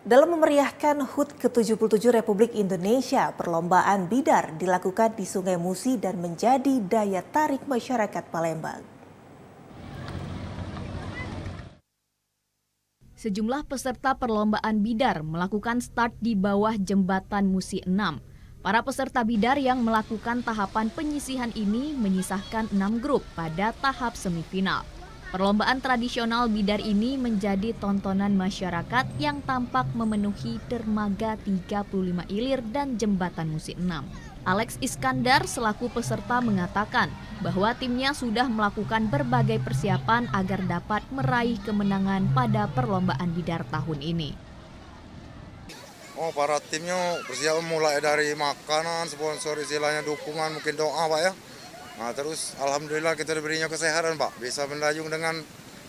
Dalam memeriahkan HUT ke-77 Republik Indonesia, perlombaan bidar dilakukan di Sungai Musi dan menjadi daya tarik masyarakat Palembang. Sejumlah peserta perlombaan bidar melakukan start di bawah jembatan Musi 6. Para peserta bidar yang melakukan tahapan penyisihan ini menyisahkan 6 grup pada tahap semifinal. Perlombaan tradisional bidar ini menjadi tontonan masyarakat yang tampak memenuhi dermaga 35 ilir dan jembatan Musi 6. Alex Iskandar selaku peserta mengatakan bahwa timnya sudah melakukan berbagai persiapan agar dapat meraih kemenangan pada perlombaan bidar tahun ini. Para timnya persiapan mulai dari makanan, sponsor istilahnya dukungan, mungkin doa Pak ya. Nah, terus alhamdulillah kita diberinya kesehatan Pak, bisa mendayung dengan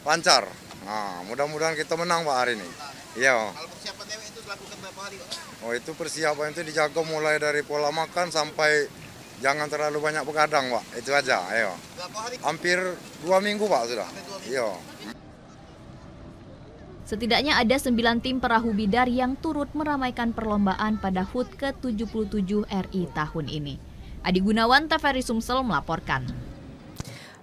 lancar. Nah, mudah-mudahan kita menang Pak hari ini. Iya. Kalau persiapan dewe itu dilakukan berapa hari Pak? Itu persiapan itu dijaga mulai dari pola makan sampai jangan terlalu banyak begadang Pak, itu aja. Ayo. Berapa hari? Hampir 2 minggu Pak sudah. Iya. Setidaknya ada 9 tim perahu bidar yang turut meramaikan perlombaan pada HUT ke-77 RI tahun ini. Adi Gunawan, TVRI Sumsel melaporkan.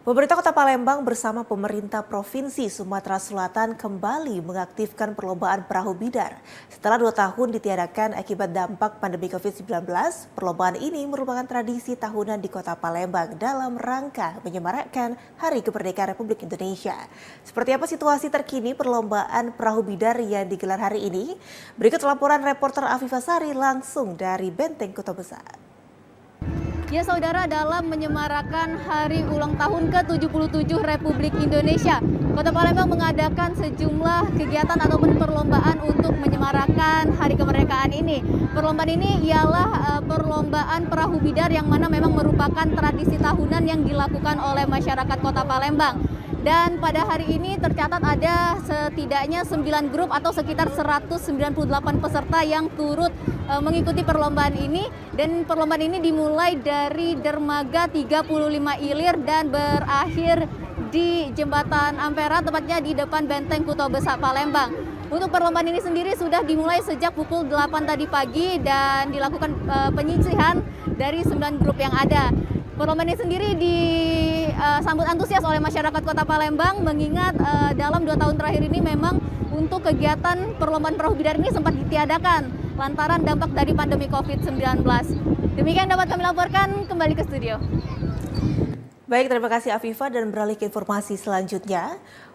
Pemerintah Kota Palembang bersama pemerintah Provinsi Sumatera Selatan kembali mengaktifkan perlombaan perahu bidar. Setelah 2 tahun ditiadakan akibat dampak pandemi COVID-19, perlombaan ini merupakan tradisi tahunan di Kota Palembang dalam rangka menyemarakkan Hari Kemerdekaan Republik Indonesia. Seperti apa situasi terkini perlombaan perahu bidar yang digelar hari ini? Berikut laporan reporter Afifah Sari langsung dari Benteng Kota Besar. Ya saudara, dalam menyemarakan hari ulang tahun ke-77 Republik Indonesia, Kota Palembang mengadakan sejumlah kegiatan ataupun perlombaan untuk menyemarakan hari kemerdekaan ini. Perlombaan ini ialah perlombaan perahu bidar yang mana memang merupakan tradisi tahunan yang dilakukan oleh masyarakat Kota Palembang. Dan pada hari ini tercatat ada setidaknya 9 grup atau sekitar 198 peserta yang turut mengikuti perlombaan ini. Dan perlombaan ini dimulai dari dermaga 35 ilir dan berakhir di Jembatan Ampera, tepatnya di depan Benteng Kota Besar Palembang. Untuk perlombaan ini sendiri sudah dimulai sejak pukul 8 tadi pagi dan dilakukan penyisihan dari 9 grup yang ada. Perlombaan ini sendiri disambut antusias oleh masyarakat Kota Palembang mengingat dalam 2 tahun terakhir ini memang untuk kegiatan perlombaan perahu bidar ini sempat ditiadakan lantaran dampak dari pandemi COVID-19. Demikian dapat kami laporkan, kembali ke studio. Baik, terima kasih Afifah, dan beralih ke informasi selanjutnya.